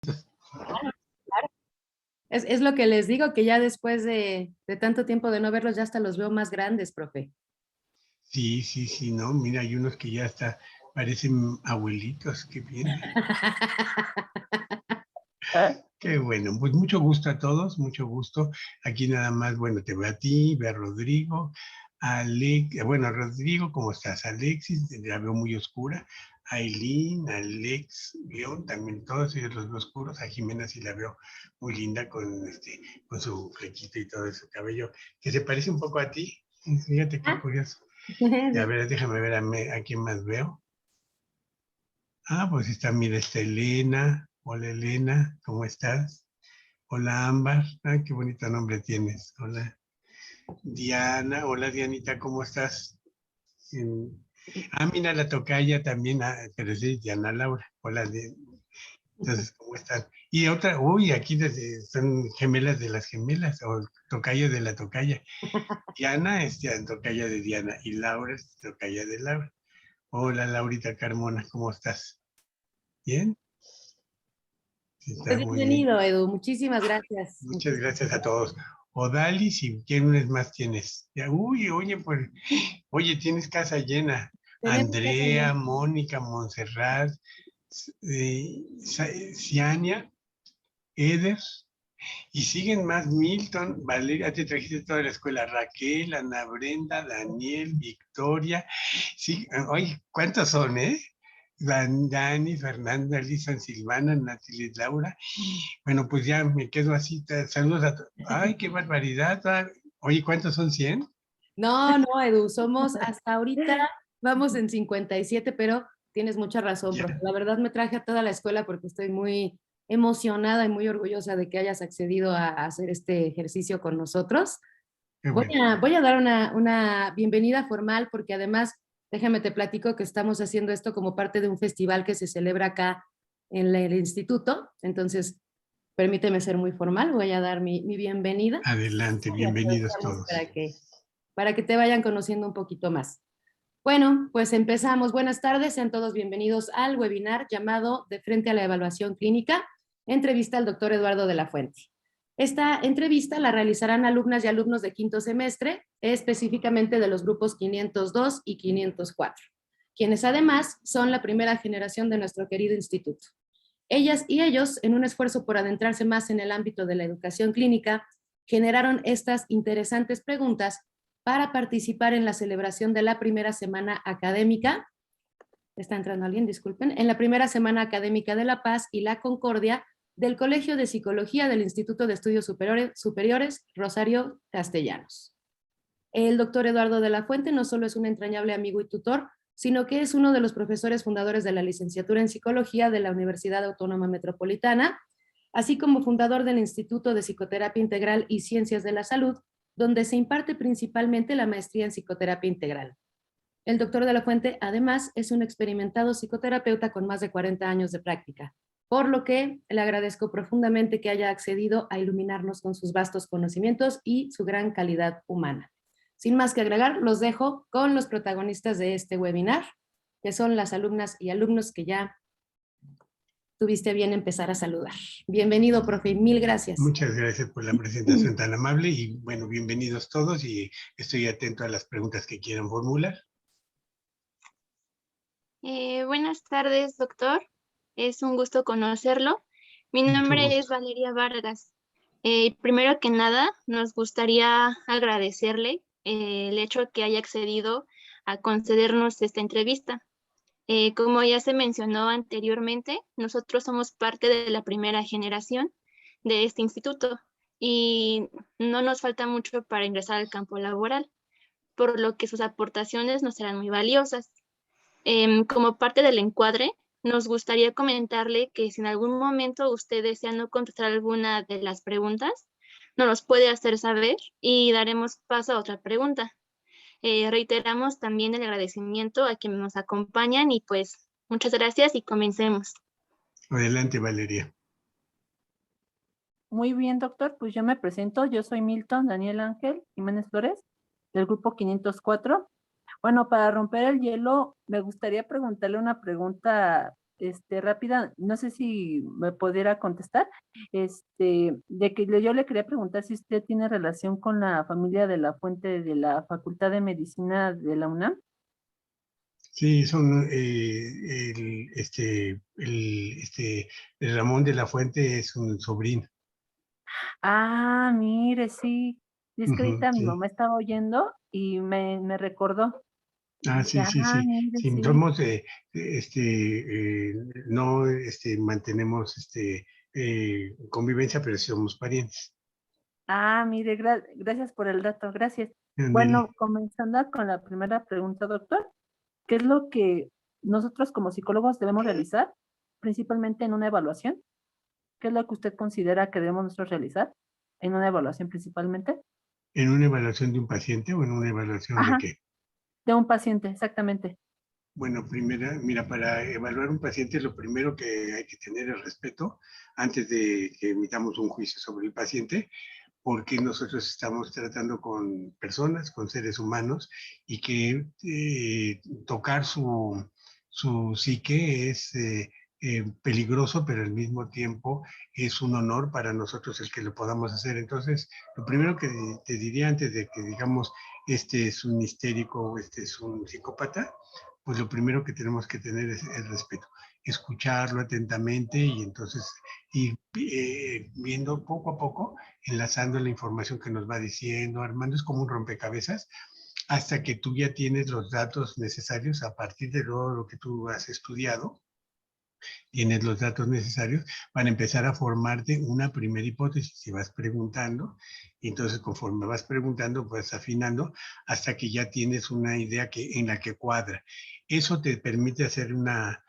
Claro, claro. Es lo que les digo, que ya después de tanto tiempo de no verlos, ya hasta los veo más grandes, profe. Sí, sí, sí, no, mira, hay unos que ya hasta parecen abuelitos, qué bien. Qué bueno, pues mucho gusto a todos, mucho gusto. Aquí nada más, bueno, te veo a ti, veo a Rodrigo, bueno, Rodrigo, ¿cómo estás? Alexis, la veo muy oscura. Aileen, Alex, León, también todos ellos los veo oscuros. A Jimena sí la veo muy linda con su flequito y todo su cabello, que se parece un poco a ti. Fíjate qué Ah, curioso. Y a ver, déjame ver a quién más veo. Ah, pues está, mira, está Elena. Hola Elena, ¿cómo estás? Hola Ámbar, ah, qué bonito nombre tienes. Hola Diana, hola Dianita, ¿cómo estás? En- mira la tocaya también, pero sí, Diana Laura. Hola, entonces, ¿cómo están? Y otra, uy, aquí son gemelas de las gemelas, o tocaya de la tocaya. Diana es tocaya de Diana, y Laura es tocaya de Laura. Hola Laurita Carmona, ¿cómo estás? ¿Bien? Sí, está pues muy bien. bienvenido, Edu. Muchísimas gracias. Muchas Muchísimas gracias a gracias. todos. Odali, si quiénes más tienes. Ya, uy, oye, pues, oye, tienes casa llena. Tenemos casa Andrea, llena. Mónica, Montserrat, Ciania, Eder, y siguen más, Milton, Valeria, te trajiste toda la escuela, Raquel, Ana Brenda, Daniel, Victoria, sí, oye, ¿cuántos son, eh? Dani, Fernanda, Lisa, Silvana, Natalie, Laura. Bueno, pues ya me quedo así. Saludos a todos. Ay, qué barbaridad. Oye, ¿cuántos son 100? No, no, Edu, somos hasta ahorita, vamos en 57, pero tienes mucha razón, profe. Ya, La verdad me traje a toda la escuela porque estoy muy emocionada y muy orgullosa de que hayas accedido a hacer este ejercicio con nosotros. qué Voy bueno. voy a dar una bienvenida formal porque además, déjame te platico que estamos haciendo esto como parte de un festival que se celebra acá en el instituto. Entonces, permíteme ser muy formal, voy a dar mi bienvenida Adelante, y bienvenidos aprovechamos todos. para que te vayan conociendo un poquito más. Bueno, pues empezamos. Buenas tardes, sean todos bienvenidos al webinar llamado De frente a la evaluación clínica, entrevista al doctor Eduardo de la Fuente. Esta entrevista la realizarán alumnas y alumnos de quinto semestre, específicamente de los grupos 502 y 504, quienes además son la primera generación de nuestro querido instituto. Ellas y ellos, en un esfuerzo por adentrarse más en el ámbito de la educación clínica, generaron estas interesantes preguntas para participar en la celebración de la primera semana académica. Está entrando alguien, disculpen. En la primera semana académica de la paz y la concordia del Colegio de Psicología del Instituto de Estudios Superiores Rosario Castellanos. El doctor Eduardo de la Fuente no solo es un entrañable amigo y tutor, sino que es uno de los profesores fundadores de la licenciatura en psicología de la Universidad Autónoma Metropolitana, así como fundador del Instituto de Psicoterapia Integral y Ciencias de la Salud, donde se imparte principalmente la maestría en psicoterapia integral. El doctor de la Fuente, además, es un experimentado psicoterapeuta con más de 40 años de práctica, por lo que le agradezco profundamente que haya accedido a iluminarnos con sus vastos conocimientos y su gran calidad humana. Sin más que agregar, los dejo con los protagonistas de este webinar, que son las alumnas y alumnos que ya tuviste bien empezar a saludar. Bienvenido, profe, mil gracias. Muchas gracias por la presentación tan amable y bueno, bienvenidos todos y estoy atento a las preguntas que quieran formular. Buenas tardes, doctor. Es un gusto conocerlo. Mi Mucho nombre es gusto. Valeria Vargas. Primero que nada, nos gustaría agradecerle el hecho que haya accedido a concedernos esta entrevista. Como ya se mencionó anteriormente, nosotros somos parte de la primera generación de este instituto y no nos falta mucho para ingresar al campo laboral, por lo que sus aportaciones nos serán muy valiosas. Como parte del encuadre, nos gustaría comentarle que si en algún momento usted desea no contestar alguna de las preguntas, nos los puede hacer saber y daremos paso a otra pregunta. Reiteramos también el agradecimiento a quienes nos acompañan y pues muchas gracias y comencemos. Adelante, Valeria. Muy bien, doctor, pues yo me presento, yo soy Milton Daniel Ángel Jiménez Flores, del grupo 504. Bueno, para romper el hielo, me gustaría preguntarle una pregunta rápida, no sé si me pudiera contestar, de que yo le quería preguntar si usted tiene relación con la familia de la Fuente de la Facultad de Medicina de la UNAM. Sí, son el Ramón de la Fuente es un sobrino. Ah, mire, sí. Y es que Ujú, ahorita mi sí. mamá estaba oyendo y me recordó. Ah, Dije, sí, sí, ah, sí. mire, Sí, sí. somos, no, mantenemos, convivencia, pero sí somos parientes. Ah, mire, gracias por el dato, gracias. Ándele. Bueno, comenzando con la primera pregunta, doctor, ¿qué es lo que nosotros como psicólogos debemos realizar, principalmente en una evaluación? ¿Qué es lo que usted considera que debemos nosotros realizar en una evaluación principalmente? ¿En una evaluación de un paciente o en una evaluación de Ajá, qué? de un paciente, exactamente. Bueno, mira, para evaluar un paciente, lo primero que hay que tener es respeto antes de que emitamos un juicio sobre el paciente, porque nosotros estamos tratando con personas, con seres humanos, y que tocar su psique es peligroso, pero al mismo tiempo es un honor para nosotros el que lo podamos hacer. Entonces, lo primero que te diría antes de que digamos, este es un histérico o este es un psicópata, pues lo primero que tenemos que tener es el respeto, escucharlo atentamente y entonces ir viendo poco a poco, enlazando la información que nos va diciendo, armando, es como un rompecabezas, hasta que tú ya tienes los datos necesarios a partir de todo lo que tú has estudiado, tienes los datos necesarios para empezar a formarte una primera hipótesis y vas preguntando, y entonces conforme vas preguntando, vas afinando hasta que ya tienes una idea en la que cuadra. Eso te permite hacer una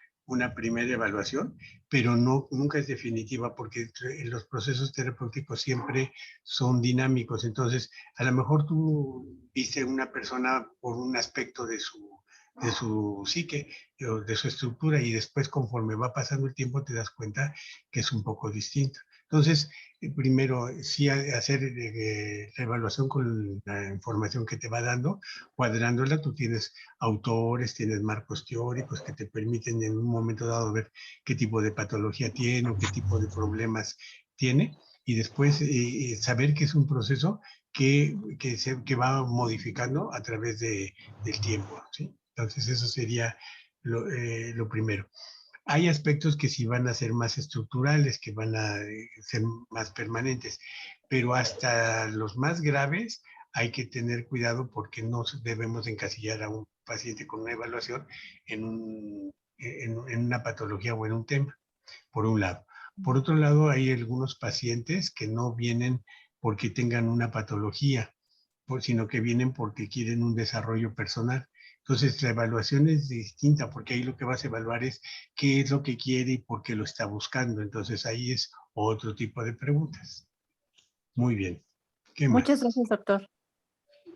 primera evaluación, pero nunca es definitiva porque los procesos terapéuticos siempre son dinámicos. Entonces, a lo mejor tú viste una persona por un aspecto de su psique, de su estructura, y después conforme va pasando el tiempo te das cuenta que es un poco distinto. Entonces, primero, sí hacer la evaluación con la información que te va dando, cuadrándola, tú tienes autores, tienes marcos teóricos que te permiten en un momento dado ver qué tipo de patología tiene o qué tipo de problemas tiene, y después saber que es un proceso que va modificando a través del tiempo, ¿sí? Entonces, eso sería lo primero. Hay aspectos que sí van a ser más estructurales, que van a ser más permanentes, pero hasta los más graves hay que tener cuidado porque no debemos encasillar a un paciente con una evaluación en una patología o en un tema, por un lado. Por otro lado, hay algunos pacientes que no vienen porque tengan una patología, sino que vienen porque quieren un desarrollo personal. Entonces, la evaluación es distinta porque ahí lo que vas a evaluar es qué es lo que quiere y por qué lo está buscando. Entonces, ahí es otro tipo de preguntas. Muy bien. ¿Qué Muchas más? gracias, doctor.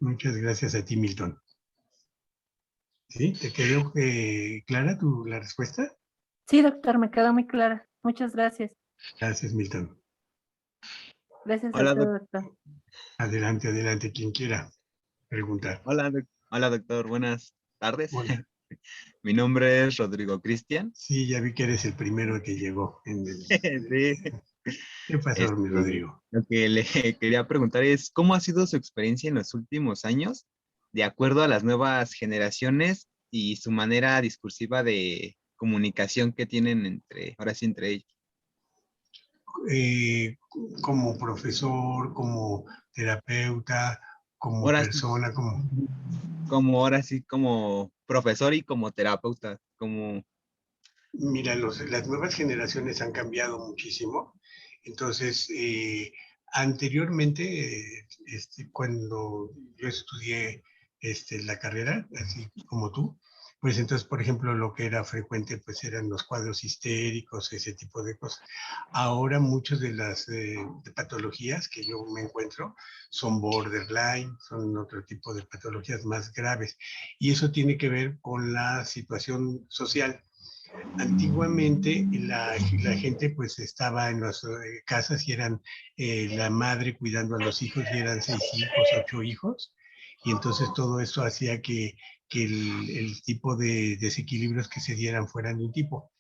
Muchas gracias a ti, Milton. ¿Sí? ¿Te quedó clara la respuesta? Sí, doctor, me quedó muy clara. Muchas gracias. Gracias, Milton. Gracias a Hola, usted, doctor. Adelante, adelante, quien quiera preguntar. hola, doctor. Buenas tardes. Hola. Mi nombre es Rodrigo Cristian. Sí, ya vi que eres el primero que llegó. Sí. ¿Qué pasó, mi Rodrigo? Lo que le quería preguntar es, ¿cómo ha sido su experiencia en los últimos años de acuerdo a las nuevas generaciones y su manera discursiva de comunicación que tienen entre ellos? eh, como profesor, como terapeuta, como Ahora sí, persona, como... ahora sí, como profesor y como terapeuta, como... Mira, las nuevas generaciones han cambiado muchísimo. Entonces, anteriormente, cuando yo estudié la carrera, así como tú, pues entonces, por ejemplo, lo que era frecuente, pues eran los cuadros histéricos, ese tipo de cosas. Ahora muchas de las de patologías que yo me encuentro son borderline, son otro tipo de patologías más graves. Y eso tiene que ver con la situación social. Antiguamente la gente pues estaba en las casas y eran la madre cuidando a los hijos y eran 6 hijos, 8 hijos, y entonces todo eso hacía que el tipo de desequilibrios que se dieran fueran de un tipo.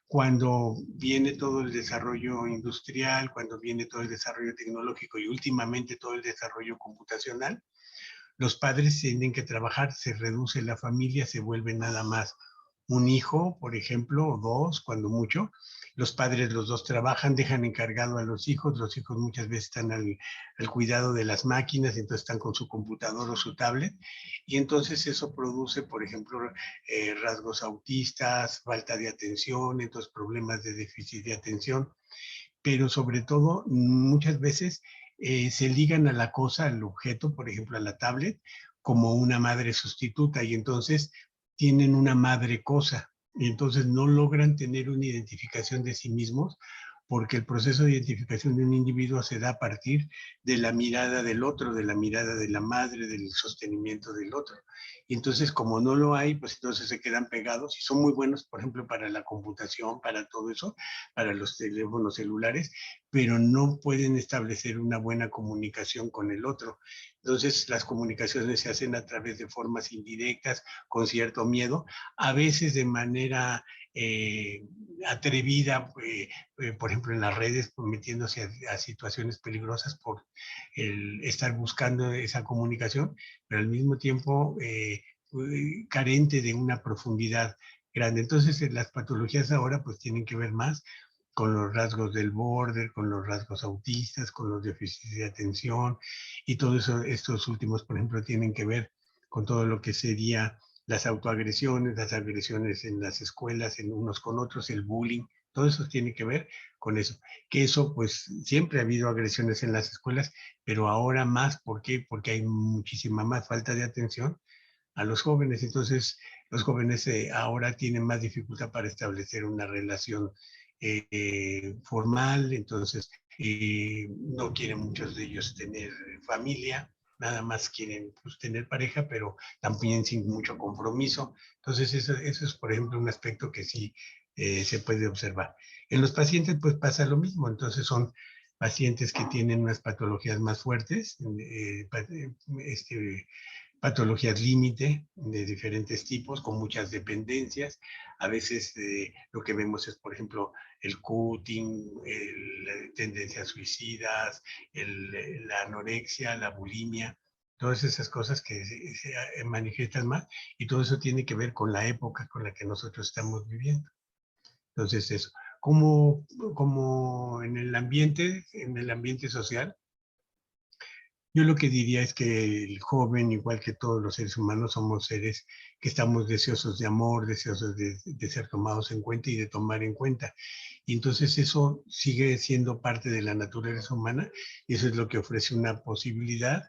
cuando viene todo el desarrollo industrial, cuando viene todo el desarrollo tecnológico y últimamente todo el desarrollo computacional, los padres tienen que trabajar, se reduce la familia, se vuelve nada más un hijo, por ejemplo, o dos, cuando mucho. Los padres, los dos trabajan, dejan encargado a los hijos muchas veces están al cuidado de las máquinas, entonces están con su computador o su tablet, y entonces eso produce, por ejemplo, rasgos autistas, falta de atención, entonces problemas de déficit de atención, pero sobre todo muchas veces se ligan a la cosa, al objeto, por ejemplo a la tablet, como una madre sustituta y entonces tienen una madre cosa y entonces no logran tener una identificación de sí mismos porque el proceso de identificación de un individuo se da a partir de la mirada del otro, de la mirada de la madre, del sostenimiento del otro. Y entonces, como no lo hay, pues entonces se quedan pegados y son muy buenos, por ejemplo, para la computación, para todo eso, para los teléfonos celulares, pero no pueden establecer una buena comunicación con el otro. Entonces, las comunicaciones se hacen a través de formas indirectas, con cierto miedo, a veces de manera atrevida, por ejemplo, en las redes, pues, metiéndose a situaciones peligrosas por el estar buscando esa comunicación, pero al mismo tiempo carente de una profundidad grande. Entonces, las patologías ahora pues tienen que ver más con los rasgos del border, con los rasgos autistas, con los déficits de atención y todo eso, estos últimos, por ejemplo, tienen que ver con todo lo que sería las autoagresiones, las agresiones en las escuelas, en unos con otros, el bullying, todo eso tiene que ver con eso. Que eso, pues, siempre ha habido agresiones en las escuelas, pero ahora más, ¿por qué? Porque hay muchísima más falta de atención a los jóvenes. Entonces, los jóvenes ahora tienen más dificultad para establecer una relación formal, entonces no quieren muchos de ellos tener familia, nada más quieren pues, tener pareja, pero también sin mucho compromiso. Entonces, eso es, por ejemplo, un aspecto que sí se puede observar. En los pacientes, pues pasa lo mismo, entonces son pacientes que tienen unas patologías más fuertes, patologías límite de diferentes tipos, con muchas dependencias. A veces lo que vemos es, por ejemplo, el cutting, tendencias suicidas, la anorexia, la bulimia, todas esas cosas que se manifiestan más y todo eso tiene que ver con la época con la que nosotros estamos viviendo. Entonces eso, como en el ambiente social, yo lo que diría es que el joven, igual que todos los seres humanos, somos seres que estamos deseosos de amor, deseosos de ser tomados en cuenta y de tomar en cuenta. Y entonces eso sigue siendo parte de la naturaleza humana y eso es lo que ofrece una posibilidad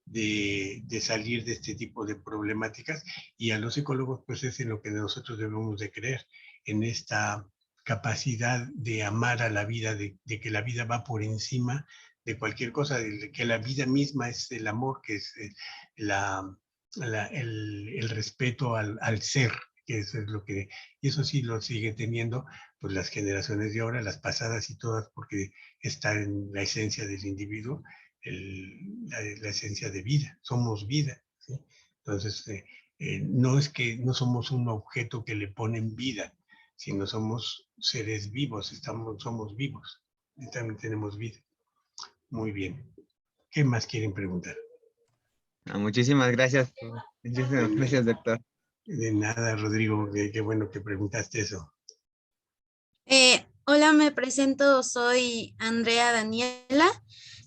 de salir de este tipo de problemáticas. Y a los psicólogos, pues es en lo que nosotros debemos de creer, en esta capacidad de amar a la vida, de que la vida va por encima de cualquier cosa, de que la vida misma es el amor, que es el respeto al ser, que eso es lo que, y eso sí lo sigue teniendo pues las generaciones de ahora, las pasadas y todas, porque está en la esencia del individuo, la esencia de vida, somos vida, ¿sí? Entonces, no es que no somos un objeto que le ponen vida, sino somos seres vivos, somos vivos, y también tenemos vida. Muy bien. ¿Qué más quieren preguntar? Muchísimas gracias. Muchísimas gracias, doctor. De nada, Rodrigo. Qué bueno que preguntaste eso. Hola, me presento, soy Andrea Daniela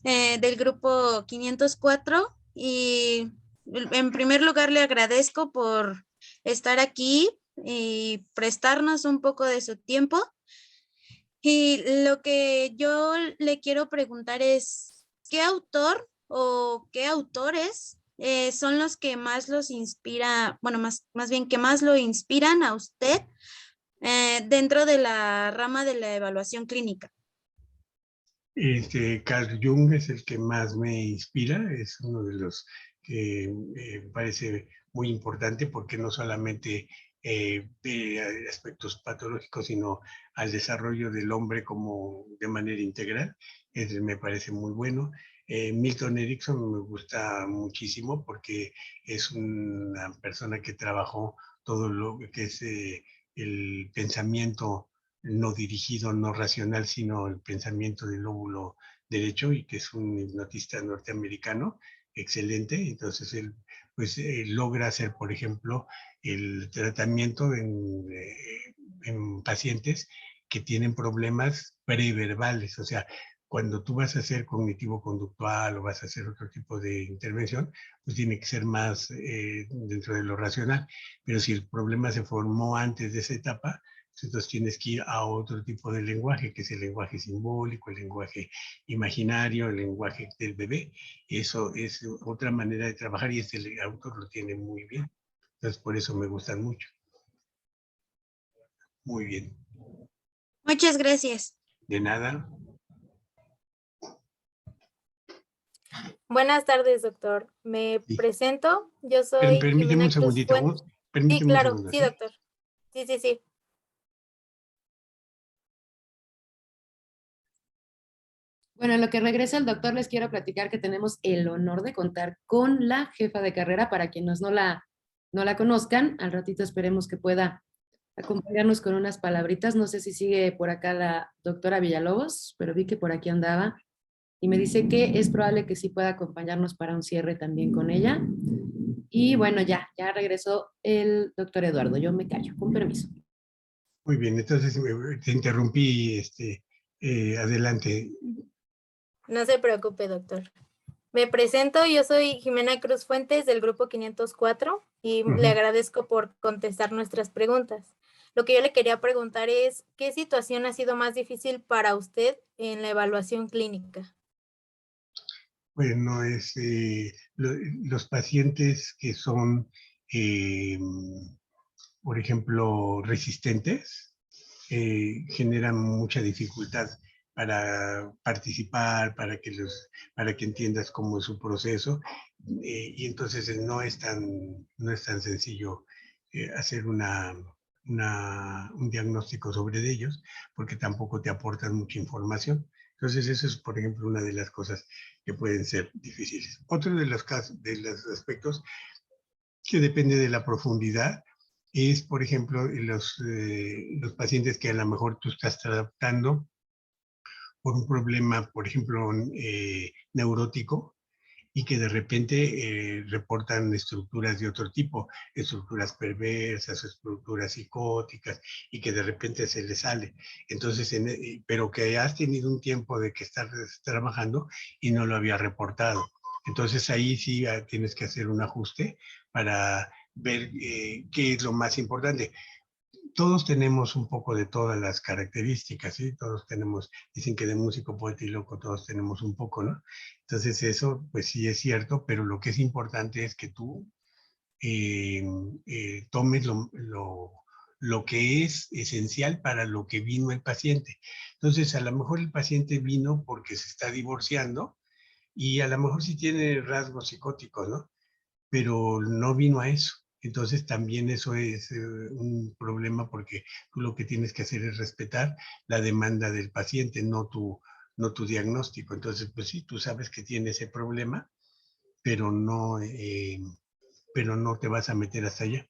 del grupo 504 y en primer lugar le agradezco por estar aquí y prestarnos un poco de su tiempo. Y lo que yo le quiero preguntar es, ¿qué autor o qué autores son los que más los inspira, bueno, más bien que más lo inspiran a usted dentro de la rama de la evaluación clínica? Carl Jung es el que más me inspira, es uno de los que parece muy importante porque no solamente ve aspectos patológicos, sino al desarrollo del hombre como de manera integral. Me parece muy bueno. Milton Erickson me gusta muchísimo porque es una persona que trabajó todo lo que es el pensamiento no dirigido, no racional, sino el pensamiento del lóbulo derecho, y que es un hipnotista norteamericano excelente. Entonces él pues logra hacer, por ejemplo, el tratamiento en pacientes que tienen problemas preverbales, o sea, cuando tú vas a hacer cognitivo-conductual o vas a hacer otro tipo de intervención, pues tiene que ser más dentro de lo racional. Pero si el problema se formó antes de esa etapa, pues entonces tienes que ir a otro tipo de lenguaje, que es el lenguaje simbólico, el lenguaje imaginario, el lenguaje del bebé. Eso es otra manera de trabajar y este autor lo tiene muy bien. Entonces por eso me gustan mucho. Muy bien. Muchas gracias. De nada. Buenas tardes, doctor. Me Sí. presento. Yo soy Permíteme Jimena un Cruz segundito. Fuentes. Sí, Permíteme un claro, segundo, sí, ¿sí? doctor. Sí, sí, sí. Bueno, en lo que regresa el doctor, les quiero platicar que tenemos el honor de contar con la jefa de carrera. Para quienes no la conozcan, al ratito esperemos que pueda acompañarnos con unas palabritas. No sé si sigue por acá la doctora Villalobos, pero vi que por aquí andaba y me dice que es probable que sí pueda acompañarnos para un cierre también con ella. Y bueno, ya regresó el doctor Eduardo. Yo me callo, con permiso. Muy bien, entonces te interrumpí, adelante. No se preocupe, doctor. Me presento. Yo soy Jimena Cruz Fuentes del grupo 504 y le agradezco por contestar nuestras preguntas. Lo que yo le quería preguntar es, ¿qué situación ha sido más difícil para usted en la evaluación clínica? Bueno, los pacientes que son, por ejemplo, resistentes, generan mucha dificultad para participar, para que entiendas cómo es su proceso, y entonces no es tan sencillo hacer un diagnóstico sobre ellos, porque tampoco te aportan mucha información. Entonces, eso es, por ejemplo, una de las cosas que pueden ser difíciles. Otro de los aspectos que depende de la profundidad es, por ejemplo, los pacientes que a lo mejor tú estás tratando por un problema, por ejemplo, neurótico, y que de repente reportan estructuras de otro tipo, estructuras perversas, estructuras psicóticas, y que de repente se les sale. Entonces, pero que has tenido un tiempo de que estás trabajando y no lo había reportado. Entonces ahí sí tienes que hacer un ajuste para ver qué es lo más importante. Todos tenemos un poco de todas las características, ¿sí? Todos tenemos, dicen que de músico, poeta y loco todos tenemos un poco, ¿no? Entonces eso, pues sí es cierto, pero lo que es importante es que tú tomes lo que es esencial para lo que vino el paciente. Entonces, a lo mejor el paciente vino porque se está divorciando y a lo mejor sí tiene rasgos psicóticos, ¿no? Pero no vino a eso. Entonces también eso es un problema, porque tú lo que tienes que hacer es respetar la demanda del paciente, no tu diagnóstico. Entonces, pues sí, tú sabes que tiene ese problema, pero pero no te vas a meter hasta allá.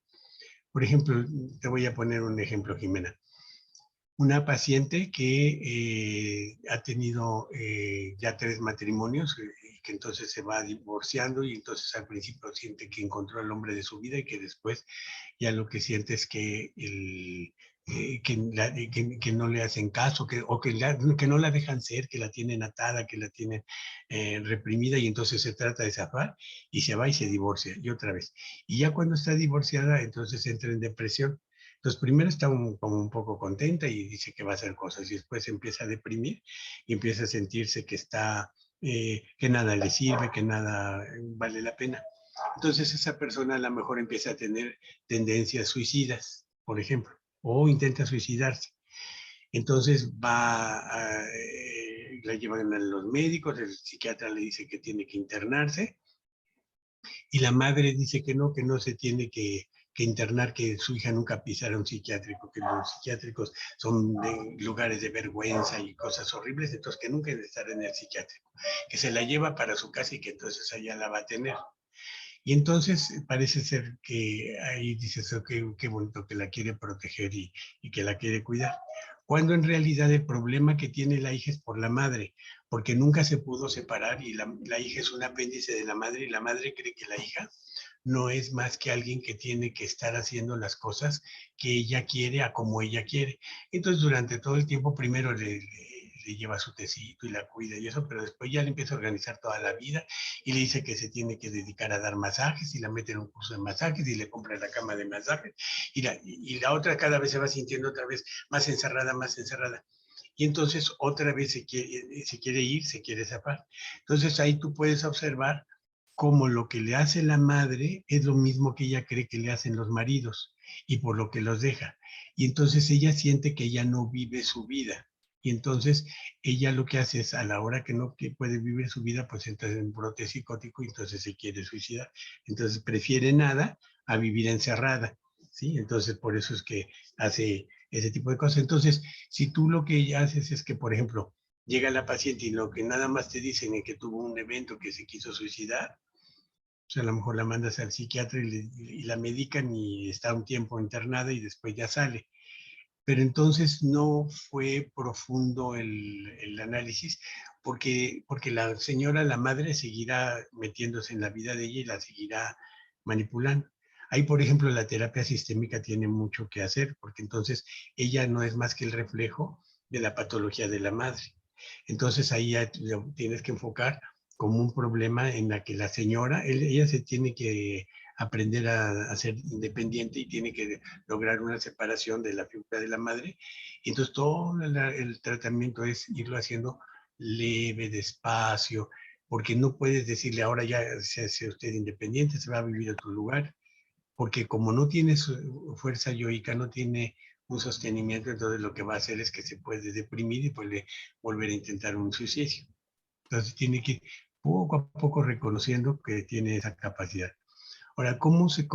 Por ejemplo, te voy a poner un ejemplo, Jimena. Una paciente que ha tenido ya 3 matrimonios, y que entonces se va divorciando, y entonces al principio siente que encontró al hombre de su vida, y que después ya lo que siente es que, que no le hacen caso, que no la dejan ser, que la tienen atada, que la tienen reprimida, y entonces se trata de zafar y se va y se divorcia, y otra vez. Y ya cuando está divorciada, entonces entra en depresión. Entonces, primero está como un poco contenta y dice que va a hacer cosas, y después empieza a deprimir y empieza a sentirse que que nada le sirve, que nada vale la pena. Entonces, esa persona a lo mejor empieza a tener tendencias suicidas, por ejemplo, o intenta suicidarse. Entonces la llevan a los médicos, el psiquiatra le dice que tiene que internarse, y la madre dice que no se tiene que internar, que su hija nunca pisara un psiquiátrico, que los psiquiátricos son lugares de vergüenza y cosas horribles, entonces que nunca debe estar en el psiquiátrico, que se la lleva para su casa y que entonces allá la va a tener. Y entonces parece ser que ahí dices, oh, qué bonito, que la quiere proteger y que la quiere cuidar. cuando en realidad el problema que tiene la hija es por la madre, porque nunca se pudo separar y la hija es un apéndice de la madre y la madre cree que la hija no es más que alguien que tiene que estar haciendo las cosas que ella quiere a como ella quiere. Entonces durante todo el tiempo primero le lleva su tecito y la cuida y eso, pero después ya le empieza a organizar toda la vida y le dice que se tiene que dedicar a dar masajes y la mete en un curso de masajes y le compra la cama de masajes y la otra cada vez se va sintiendo otra vez más encerrada, más encerrada. Y entonces otra vez se quiere ir, se quiere zafar. Entonces ahí tú puedes observar cómo lo que le hace la madre es lo mismo que ella cree que le hacen los maridos y por lo que los deja. Y entonces ella siente que ella no vive su vida. Y entonces ella lo que hace es, a la hora que no puede vivir su vida, pues entra en un brote psicótico y entonces se quiere suicidar. Entonces prefiere nada a vivir encerrada, ¿sí? Entonces por eso es que hace ese tipo de cosas. Entonces, si tú lo que ella haces es que, por ejemplo, llega la paciente y lo que nada más te dicen es que tuvo un evento que se quiso suicidar, pues a lo mejor la mandas al psiquiatra y la medican y está un tiempo internada y después ya sale. Pero entonces no fue profundo el análisis porque la señora, la madre, seguirá metiéndose en la vida de ella y la seguirá manipulando. Ahí, por ejemplo, la terapia sistémica tiene mucho que hacer porque entonces ella no es más que el reflejo de la patología de la madre. Entonces ahí ya tienes que enfocar como un problema en la que la señora, ella se tiene que aprender a ser independiente y tiene que lograr una separación de la figura de la madre. Y entonces todo el tratamiento es irlo haciendo leve, despacio, porque no puedes decirle ahora ya sea usted independiente, se va a vivir a tu lugar, porque como no tiene su fuerza yoica, no tiene un sostenimiento, entonces lo que va a hacer es que se puede deprimir y puede volver a intentar un suicidio. Entonces tiene que ir poco a poco reconociendo que tiene esa capacidad. Ahora, ¿cómo se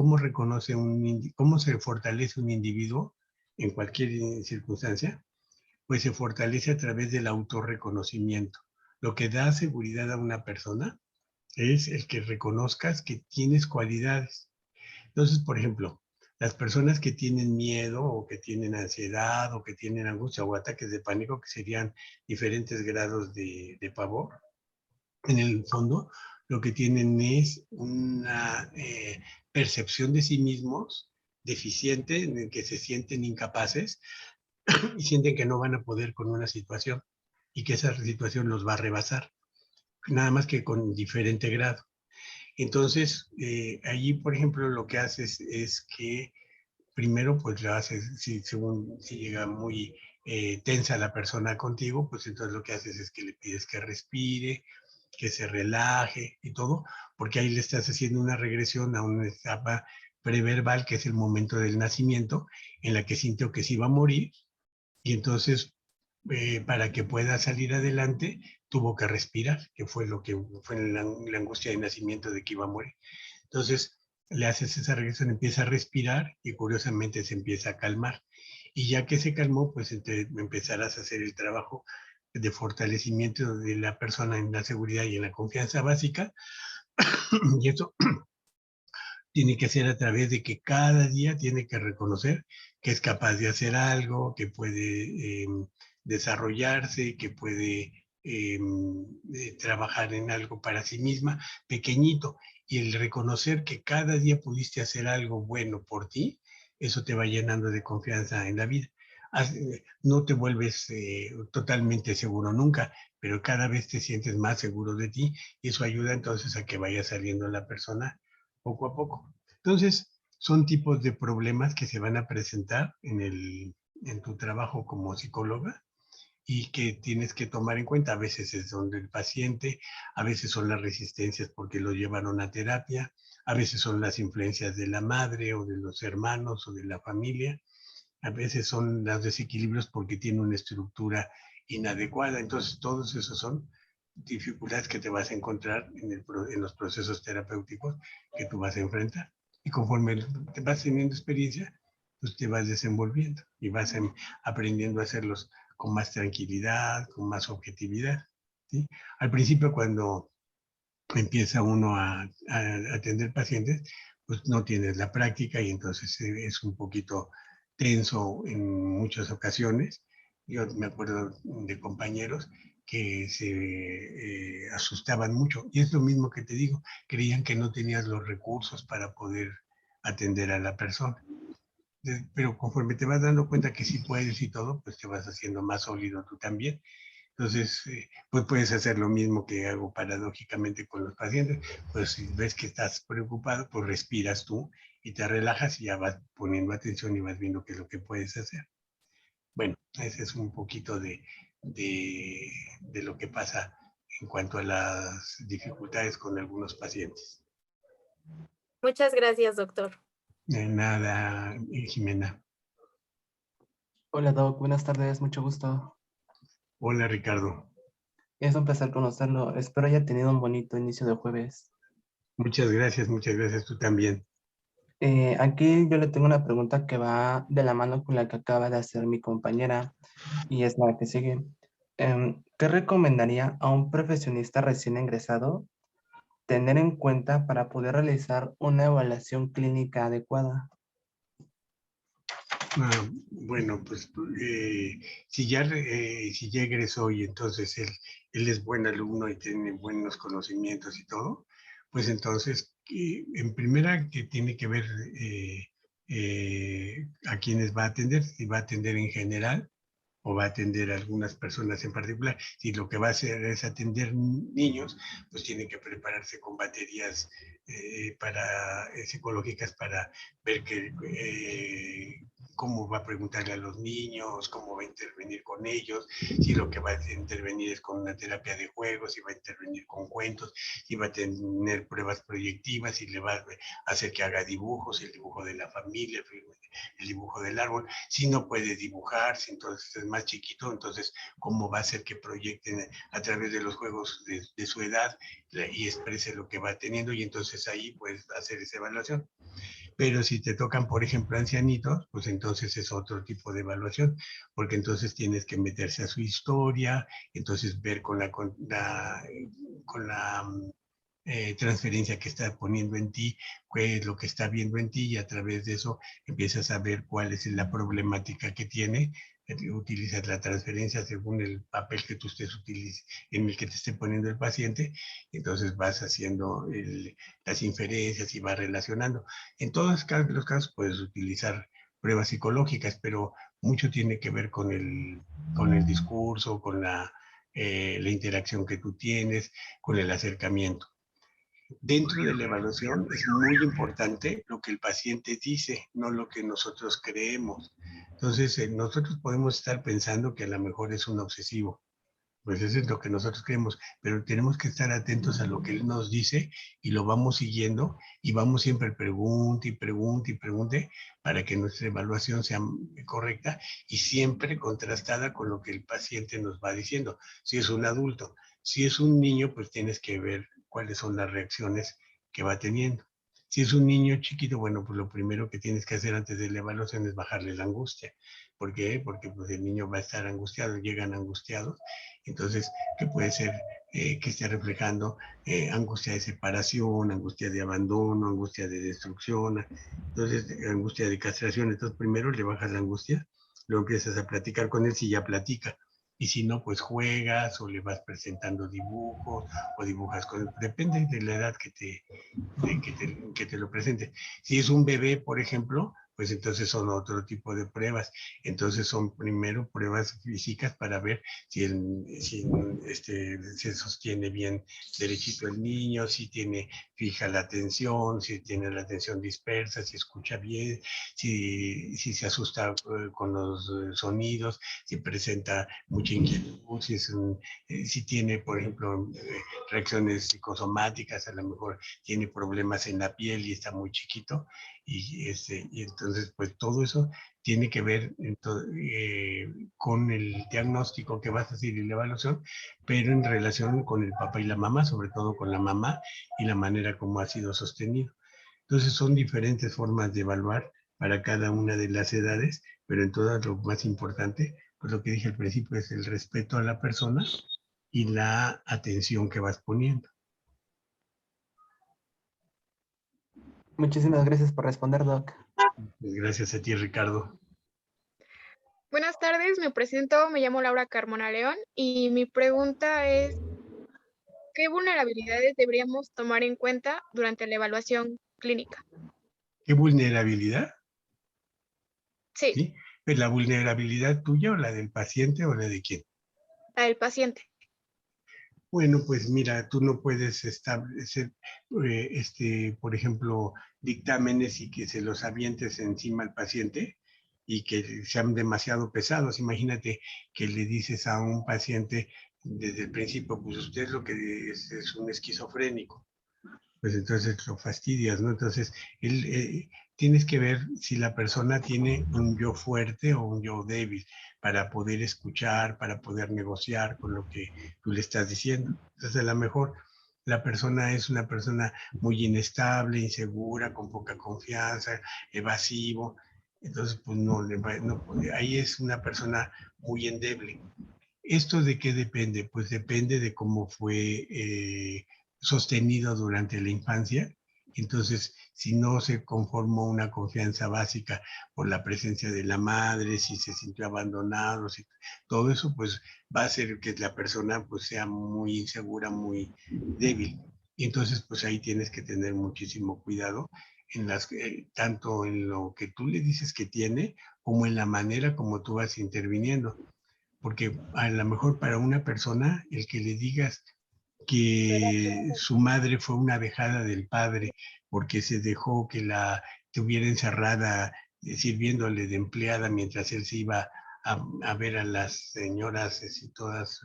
fortalece un individuo en cualquier circunstancia? Pues se fortalece a través del autorreconocimiento. Lo que da seguridad a una persona es el que reconozcas que tienes cualidades. Entonces, por ejemplo, las personas que tienen miedo o que tienen ansiedad o que tienen angustia o ataques de pánico, que serían diferentes grados de pavor, en el fondo lo que tienen es una percepción de sí mismos deficiente, en el que se sienten incapaces y sienten que no van a poder con una situación y que esa situación los va a rebasar, nada más que con diferente grado. Entonces, allí, por ejemplo, lo que haces es que primero, pues lo haces, si llega muy tensa la persona contigo, pues entonces lo que haces es que le pides que respire, que se relaje y todo, porque ahí le estás haciendo una regresión a una etapa preverbal, que es el momento del nacimiento, en la que sintió que se iba a morir, y entonces para que pueda salir adelante, tuvo que respirar, que fue lo que fue la angustia de nacimiento de que iba a morir. Entonces, le haces esa regresión, empieza a respirar y curiosamente se empieza a calmar. Y ya que se calmó, pues empezarás a hacer el trabajo de fortalecimiento de la persona en la seguridad y en la confianza básica. Y eso tiene que ser a través de que cada día tiene que reconocer que es capaz de hacer algo, que puede desarrollarse, que puede trabajar en algo para sí misma, pequeñito. Y el reconocer que cada día pudiste hacer algo bueno por ti, eso te va llenando de confianza en la vida. No te vuelves totalmente seguro nunca, pero cada vez te sientes más seguro de ti y eso ayuda entonces a que vaya saliendo la persona poco a poco. Entonces, son tipos de problemas que se van a presentar en tu trabajo como psicóloga y que tienes que tomar en cuenta. A veces son del paciente, a veces son las resistencias porque lo llevaron a terapia, a veces son las influencias de la madre o de los hermanos o de la familia, a veces son los desequilibrios porque tiene una estructura inadecuada. Entonces, todos esos son dificultades que te vas a encontrar en los procesos terapéuticos que tú vas a enfrentar. Y conforme te vas teniendo experiencia, pues te vas desenvolviendo y vas aprendiendo a hacerlos con más tranquilidad, con más objetividad, ¿sí? Al principio, cuando empieza uno a atender pacientes, pues no tienes la práctica y entonces es un poquito tenso en muchas ocasiones, Yo me acuerdo de compañeros que se asustaban mucho. Y es lo mismo que te digo, creían que no tenías los recursos para poder atender a la persona. Pero conforme te vas dando cuenta que sí puedes y todo, pues te vas haciendo más sólido tú también. Entonces, pues puedes hacer lo mismo que hago paradójicamente con los pacientes. Pues si ves que estás preocupado, pues respiras tú y te relajas y ya vas poniendo atención y vas viendo qué es lo que puedes hacer. Bueno, ese es un poquito de lo que pasa en cuanto a las dificultades con algunos pacientes. Muchas gracias, doctor. De nada, Jimena. Hola Doc, buenas tardes, mucho gusto. Hola, Ricardo. Es un placer conocerlo. Espero haya tenido un bonito inicio de jueves. Muchas gracias, tú también. Aquí yo le tengo una pregunta que va de la mano con la que acaba de hacer mi compañera y es la que sigue. ¿Qué recomendaría a un profesionista recién ingresado tener en cuenta para poder realizar una evaluación clínica adecuada? Bueno, pues si ya egresó y entonces él es buen alumno y tiene buenos conocimientos y todo, pues entonces, en primera que tiene que ver a quienes va a atender, si va a atender en general o va a atender a algunas personas en particular. Si lo que va a hacer es atender niños, pues tiene que prepararse con baterías psicológicas para ver cómo va a preguntarle a los niños, cómo va a intervenir con ellos, si lo que va a intervenir es con una terapia de juegos, si va a intervenir con cuentos, si va a tener pruebas proyectivas, si le va a hacer que haga dibujos, el dibujo de la familia, el dibujo del árbol. Si no puede dibujar, si entonces es más chiquito, entonces cómo va a hacer que proyecten a través de los juegos de su edad y exprese lo que va teniendo, y entonces ahí puedes hacer esa evaluación. Pero si te tocan, por ejemplo, ancianitos, pues entonces es otro tipo de evaluación, porque entonces tienes que meterse a su historia, entonces ver con la transferencia que está poniendo en ti, qué es lo que está viendo en ti, y a través de eso empiezas a ver cuál es la problemática que tiene. Utilizas la transferencia según el papel que tú estés en el que te esté poniendo el paciente, entonces vas haciendo las inferencias y vas relacionando. En todos los casos puedes utilizar pruebas psicológicas, pero mucho tiene que ver con el discurso, con la interacción que tú tienes, con el acercamiento. Dentro de la evaluación es muy importante lo que el paciente dice, no lo que nosotros creemos. Entonces, nosotros podemos estar pensando que a lo mejor es un obsesivo, pues eso es lo que nosotros creemos, pero tenemos que estar atentos a lo que él nos dice y lo vamos siguiendo y vamos siempre pregunte y pregunte y pregunte para que nuestra evaluación sea correcta y siempre contrastada con lo que el paciente nos va diciendo. Si es un adulto, si es un niño, pues tienes que ver cuáles son las reacciones que va teniendo. Si es un niño chiquito, bueno, pues lo primero que tienes que hacer antes de la evaluación es bajarle la angustia. ¿Por qué? Porque pues el niño va a estar angustiado, llegan angustiados. Entonces, que puede ser que esté reflejando angustia de separación, angustia de abandono, angustia de destrucción, entonces angustia de castración. Entonces, primero le bajas la angustia, luego empiezas a platicar con él si ya platica. Y si no, pues juegas o le vas presentando dibujos o dibujas con... Depende de la edad que te lo presente. Si es un bebé, por ejemplo, pues entonces son otro tipo de pruebas. Entonces son primero pruebas físicas para ver si se sostiene bien derechito el niño, si tiene fija la atención, si tiene la atención dispersa, si escucha bien, si se asusta con los sonidos, si presenta mucha inquietud, si tiene, por ejemplo, reacciones psicosomáticas, a lo mejor tiene problemas en la piel y está muy chiquito, y entonces pues todo eso tiene que ver con el diagnóstico que vas a hacer y la evaluación, pero en relación con el papá y la mamá, sobre todo con la mamá y la manera como ha sido sostenido. Entonces son diferentes formas de evaluar para cada una de las edades, pero en todas lo más importante, pues lo que dije al principio, es el respeto a la persona y la atención que vas poniendo. Muchísimas gracias por responder, Doc. Gracias a ti, Ricardo. Buenas tardes, me presento, me llamo Laura Carmona León y mi pregunta es, ¿qué vulnerabilidades deberíamos tomar en cuenta durante la evaluación clínica? ¿Qué vulnerabilidad? Sí, ¿Sí? ¿Pues la vulnerabilidad tuya o la del paciente o la de quién? la del paciente. Bueno, pues mira, tú no puedes establecer, por ejemplo, dictámenes y que se los avientes encima al paciente y que sean demasiado pesados. Imagínate que le dices a un paciente desde el principio, pues usted lo que es un esquizofrénico. Pues entonces lo fastidias, ¿no? Entonces, tienes que ver si la persona tiene un yo fuerte o un yo débil para poder escuchar, para poder negociar con lo que tú le estás diciendo. Entonces, a lo mejor la persona es una persona muy inestable, insegura, con poca confianza, evasivo. Entonces, pues ahí es una persona muy endeble. ¿Esto de qué depende? Pues depende de cómo fue sostenido durante la infancia. Entonces, si no se conformó una confianza básica por la presencia de la madre, si se sintió abandonado, si, todo eso, pues va a hacer que la persona pues sea muy insegura, muy débil. Y entonces, pues ahí tienes que tener muchísimo cuidado tanto en lo que tú le dices que tiene, como en la manera como tú vas interviniendo. Porque a lo mejor para una persona el que le digas que su madre fue una dejada del padre porque se dejó que la tuviera encerrada sirviéndole de empleada mientras él se iba a ver a las señoras así todas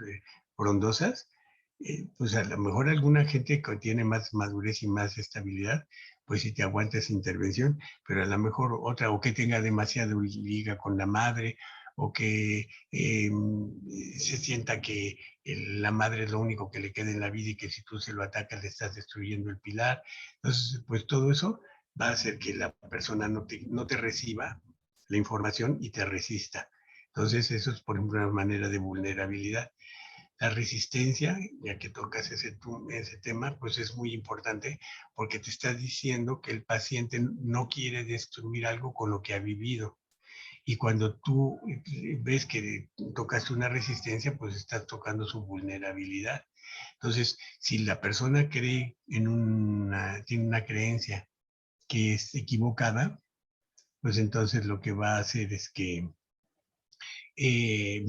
frondosas, pues a lo mejor alguna gente que tiene más madurez y más estabilidad, pues sí te aguanta esa intervención, pero a lo mejor otra, o que tenga demasiada liga con la madre, o que se sienta que la madre es lo único que le queda en la vida y que si tú se lo atacas le estás destruyendo el pilar. Entonces, pues todo eso va a hacer que la persona no te reciba la información y te resista. Entonces, eso es, por ejemplo, una manera de vulnerabilidad. La resistencia, ya que tocas ese tema, pues es muy importante porque te está diciendo que el paciente no quiere destruir algo con lo que ha vivido. Y cuando tú ves que tocas una resistencia, pues estás tocando su vulnerabilidad. Entonces, si la persona tiene una creencia que es equivocada, pues entonces lo que va a hacer es que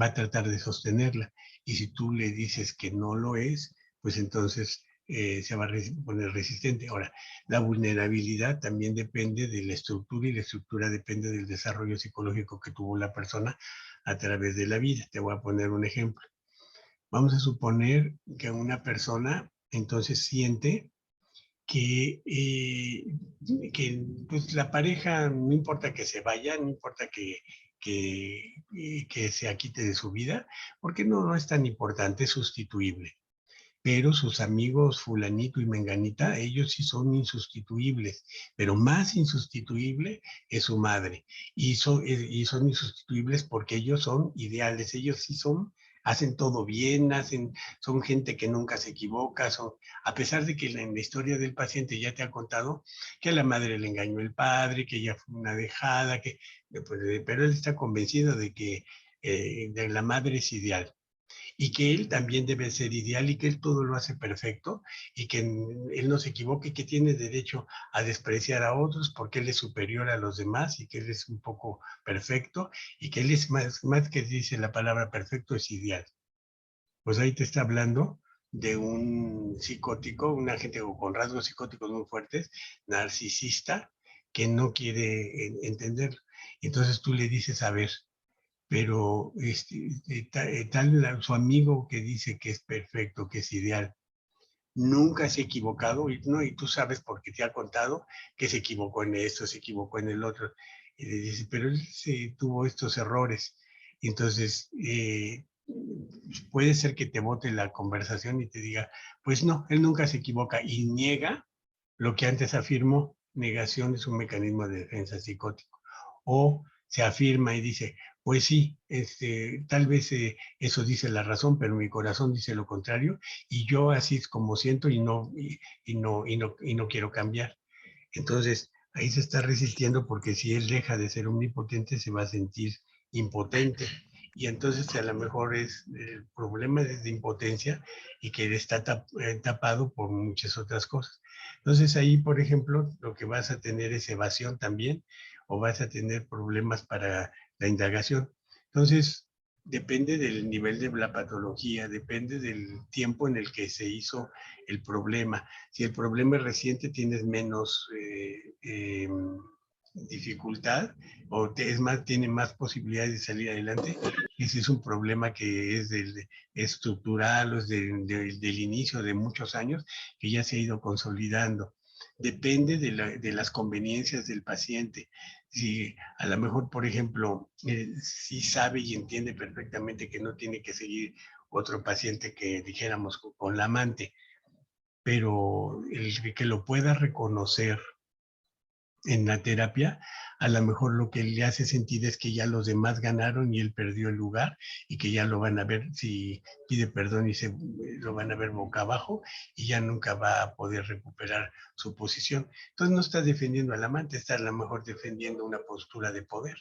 va a tratar de sostenerla. Y si tú le dices que no lo es, pues entonces se va a poner resistente. Ahora, la vulnerabilidad también depende de la estructura y la estructura depende del desarrollo psicológico que tuvo la persona a través de la vida. Te voy a poner un ejemplo. Vamos a suponer que una persona entonces siente que pues, la pareja, no importa que se vaya, no importa que se quite de su vida, porque no es tan importante, es sustituible. Pero sus amigos fulanito y menganita, ellos sí son insustituibles, pero más insustituible es su madre. Y son insustituibles porque ellos son ideales, ellos sí hacen todo bien, son gente que nunca se equivoca, a pesar de que en la historia del paciente ya te ha contado que a la madre le engañó el padre, que ella fue una dejada, pero él está convencido de que de la madre es ideal y que él también debe ser ideal y que él todo lo hace perfecto y que él no se equivoque y que tiene derecho a despreciar a otros porque él es superior a los demás y que él es un poco perfecto y que él es más que dice la palabra perfecto, es ideal. Pues ahí te está hablando de un psicótico, un agente con rasgos psicóticos muy fuertes, narcisista, que no quiere entender. Entonces tú le dices, a ver, pero su amigo que dice que es perfecto, que es ideal, nunca se ha equivocado, y tú sabes porque te ha contado que se equivocó en esto, se equivocó en el otro, y le dice, pero él tuvo estos errores, y entonces puede ser que te bote la conversación y te diga, pues no, él nunca se equivoca, y niega lo que antes afirmó. Negación es un mecanismo de defensa psicótico. O se afirma y dice, pues sí, tal vez eso dice la razón, pero mi corazón dice lo contrario, y yo así es como siento y no quiero cambiar. Entonces, ahí se está resistiendo porque si él deja de ser omnipotente, se va a sentir impotente. Y entonces a lo mejor el problema es de impotencia y que está tapado por muchas otras cosas. Entonces ahí, por ejemplo, lo que vas a tener es evasión también, o vas a tener problemas para la indagación. Entonces, depende del nivel de la patología, depende del tiempo en el que se hizo el problema. Si el problema es reciente, tienes menos dificultad, o es más, tiene más posibilidades de salir adelante. Y si es un problema que es estructural o es del inicio de muchos años, que ya se ha ido consolidando. Depende de las conveniencias del paciente. Si a lo mejor, por ejemplo, sí sabe y entiende perfectamente que no tiene que seguir otro paciente que dijéramos con la amante, pero el que lo pueda reconocer en la terapia, a lo mejor lo que le hace sentir es que ya los demás ganaron y él perdió el lugar, y que ya lo van a ver, si pide perdón y lo van a ver boca abajo, y ya nunca va a poder recuperar su posición. Entonces no está defendiendo al amante, está a lo mejor defendiendo una postura de poder.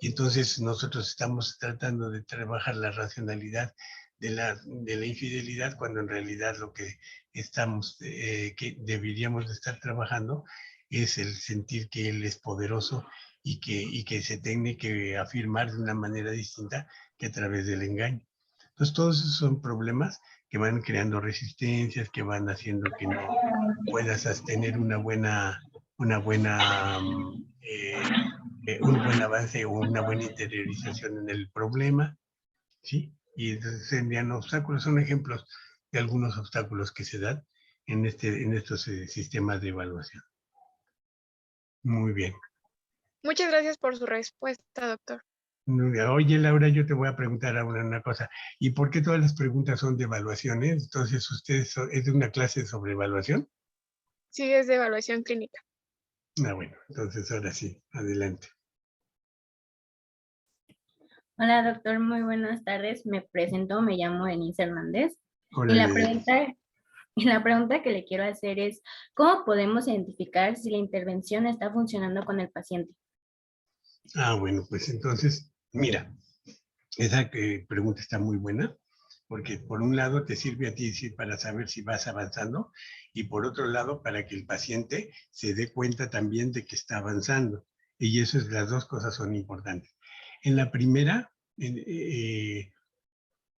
Y entonces nosotros estamos tratando de trabajar la racionalidad de la infidelidad, cuando en realidad lo que que deberíamos de estar trabajando es el sentir que él es poderoso y que se tiene que afirmar de una manera distinta que a través del engaño. Entonces todos esos son problemas que van creando resistencias, que van haciendo que no puedas tener un buen avance o una buena interiorización en el problema, ¿sí? Y entonces serían obstáculos, son ejemplos de algunos obstáculos que se dan en estos sistemas de evaluación. Muy bien. Muchas gracias por su respuesta, doctor. Oye, Laura, yo te voy a preguntar ahora una cosa. ¿Y por qué todas las preguntas son de evaluaciones? Entonces, ¿es de una clase sobre evaluación? Sí, es de evaluación clínica. Ah, bueno, entonces ahora sí, adelante. Hola, doctor, muy buenas tardes. Me presento, me llamo Denise Hernández. Hola, Y la pregunta que le quiero hacer es, ¿cómo podemos identificar si la intervención está funcionando con el paciente? Ah, bueno, pues entonces, mira, esa pregunta está muy buena, porque por un lado te sirve a ti para saber si vas avanzando, y por otro lado para que el paciente se dé cuenta también de que está avanzando. Y eso las dos cosas son importantes. En la primera,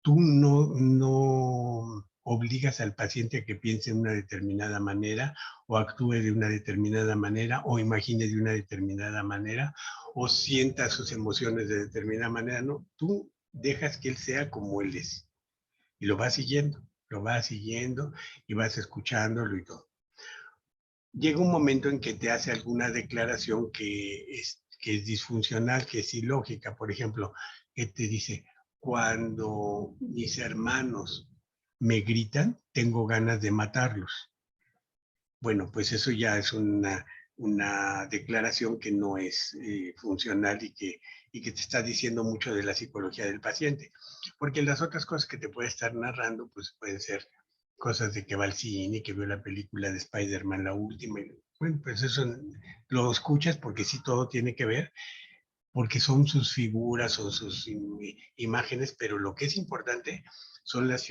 tú no obligas al paciente a que piense de una determinada manera, o actúe de una determinada manera, o imagine de una determinada manera, o sienta sus emociones de determinada manera. No, tú dejas que él sea como él es, y lo vas siguiendo y vas escuchándolo y todo. Llega un momento en que te hace alguna declaración que es disfuncional, que es ilógica. Por ejemplo, que te dice: cuando mis hermanos me gritan, tengo ganas de matarlos. Bueno, pues eso ya es una declaración que no es funcional, y que te está diciendo mucho de la psicología del paciente. Porque las otras cosas que te puede estar narrando, pues pueden ser cosas de que va al cine, que vio la película de Spider-Man, la última. Bueno, pues eso lo escuchas porque sí, todo tiene que ver, porque son sus figuras, son sus imágenes, pero lo que es importante son las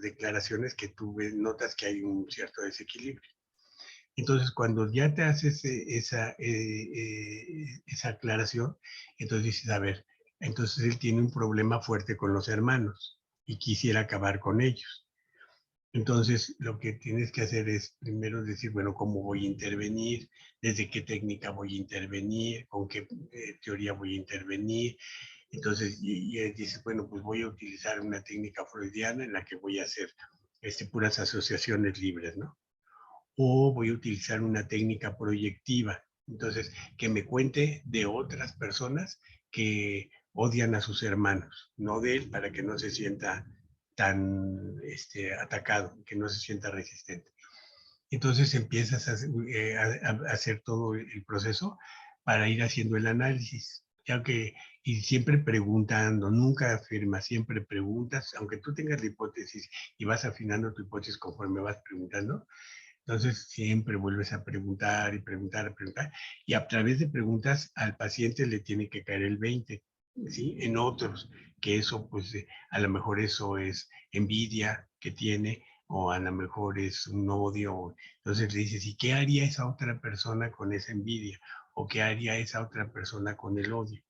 declaraciones que tú notas que hay un cierto desequilibrio. Entonces, cuando ya te haces esa aclaración, entonces dices: a ver, entonces él tiene un problema fuerte con los hermanos y quisiera acabar con ellos. Entonces, lo que tienes que hacer es primero decir: bueno, ¿cómo voy a intervenir? ¿Desde qué técnica voy a intervenir? ¿Con qué teoría voy a intervenir? Entonces, y dices: bueno, pues voy a utilizar una técnica freudiana en la que voy a hacer puras asociaciones libres, ¿no? O voy a utilizar una técnica proyectiva. Entonces, que me cuente de otras personas que odian a sus hermanos, no de él, para que no se sienta tan atacado, que no se sienta resistente. Entonces empiezas a hacer todo el proceso para ir haciendo el análisis. Y siempre preguntando, nunca afirmas, siempre preguntas, aunque tú tengas la hipótesis y vas afinando tu hipótesis conforme vas preguntando. Entonces siempre vuelves a preguntar y preguntar, y a través de preguntas al paciente le tiene que caer el 20. ¿sí? En otros, que eso, pues, a lo mejor eso es envidia que tiene, o a lo mejor es un odio. Entonces le dices, ¿y qué haría esa otra persona con esa envidia? ¿O qué haría esa otra persona con el odio?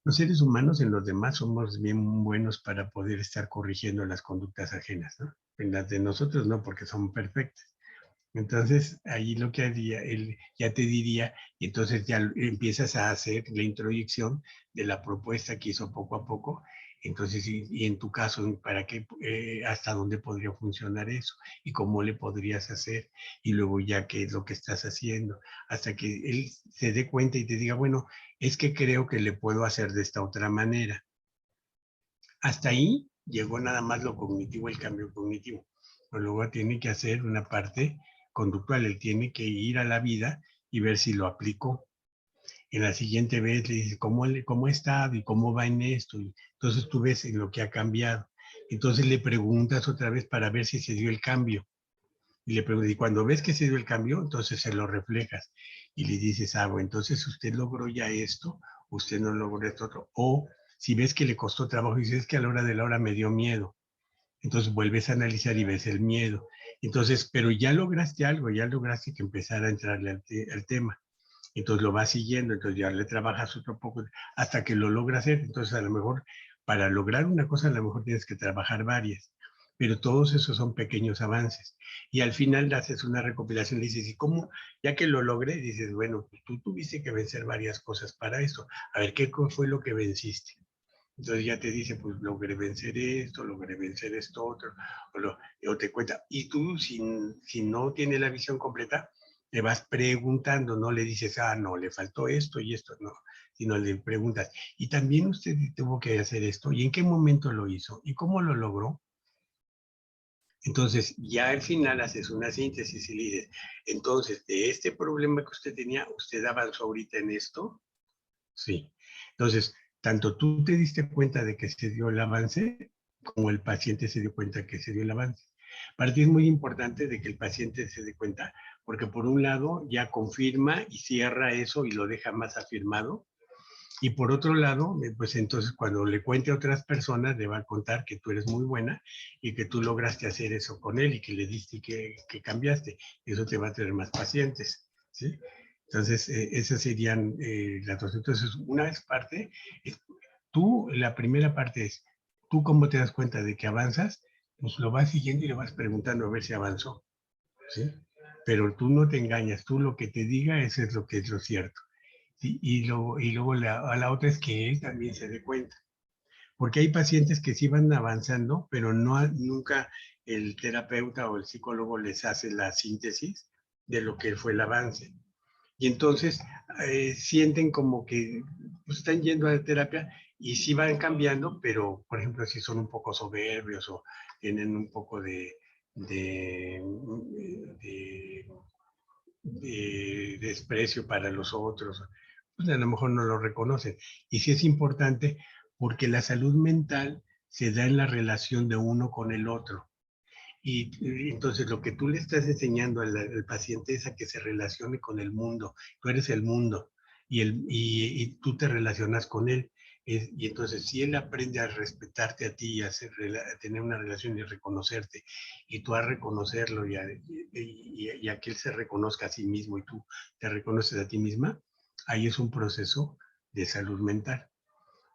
Los seres humanos en los demás somos bien buenos para poder estar corrigiendo las conductas ajenas, ¿no? En las de nosotros no, porque son perfectas. Entonces, ahí lo que haría, él ya te diría, y entonces ya empiezas a hacer la introyección de la propuesta que hizo poco a poco. Entonces, y en tu caso, ¿para qué, hasta dónde podría funcionar eso? ¿Y cómo le podrías hacer? Y luego ya qué es lo que estás haciendo, hasta que él se dé cuenta y te diga, bueno, es que creo que le puedo hacer de esta otra manera. Hasta ahí llegó nada más lo cognitivo, el cambio cognitivo. Pero luego tiene que hacer una parte conductual, él tiene que ir a la vida y ver si lo aplicó. En la siguiente vez le dices, ¿cómo está y cómo va en esto? Y entonces tú ves en lo que ha cambiado. Entonces le preguntas otra vez para ver si se dio el cambio. Y le preguntas, y cuando ves que se dio el cambio, entonces se lo reflejas. Y le dices, bueno, entonces usted logró ya esto, usted no logró esto otro. O si ves que le costó trabajo y dices, es que a la hora de la hora me dio miedo. Entonces vuelves a analizar y ves el miedo. Entonces, pero ya lograste algo, ya lograste que empezara a entrarle al tema. Entonces lo vas siguiendo, entonces ya le trabajas otro poco hasta que lo logras hacer. Entonces a lo mejor para lograr una cosa a lo mejor tienes que trabajar varias, pero todos esos son pequeños avances. Y al final haces una recopilación y dices, ¿y cómo? Ya que lo logré, dices, bueno, pues tú tuviste que vencer varias cosas para eso. A ver, ¿qué fue lo que venciste? Entonces ya te dice, pues logré vencer esto otro, o te cuenta. Y tú, si no tienes la visión completa, le vas preguntando, no le dices, no, le faltó esto y esto, no, sino le preguntas, y también usted tuvo que hacer esto, ¿y en qué momento lo hizo? ¿Y cómo lo logró? Entonces, ya al final haces una síntesis y le dices, entonces, de este problema que usted tenía, ¿usted avanzó ahorita en esto? Sí. Entonces, tanto tú te diste cuenta de que se dio el avance, como el paciente se dio cuenta que se dio el avance. Para ti es muy importante de que el paciente se dé cuenta, porque por un lado ya confirma y cierra eso y lo deja más afirmado, y por otro lado, pues entonces cuando le cuente a otras personas, le va a contar que tú eres muy buena y que tú lograste hacer eso con él y que le diste y que cambiaste. Eso te va a traer más pacientes, ¿sí? Entonces, esas serían las dos. Entonces, una vez parte, tú, la primera parte es, tú cómo te das cuenta de que avanzas, pues lo vas siguiendo y le vas preguntando a ver si avanzó, ¿sí? Pero tú no te engañas, tú lo que te diga, eso es lo que es lo cierto. ¿Sí? Y luego a la otra es que él también se dé cuenta. Porque hay pacientes que sí van avanzando, pero nunca el terapeuta o el psicólogo les hace la síntesis de lo que fue el avance. Y entonces sienten como que pues, están yendo a la terapia y sí van cambiando, pero por ejemplo si son un poco soberbios o tienen un poco de desprecio para los otros, pues a lo mejor no lo reconocen. Y sí es importante porque la salud mental se da en la relación de uno con el otro. Y entonces lo que tú le estás enseñando al paciente es a que se relacione con el mundo. Tú eres el mundo y tú te relacionas con él. Y entonces si él aprende a respetarte a ti, a tener una relación y reconocerte, y tú a reconocerlo y a que él se reconozca a sí mismo y tú te reconoces a ti misma, ahí es un proceso de salud mental.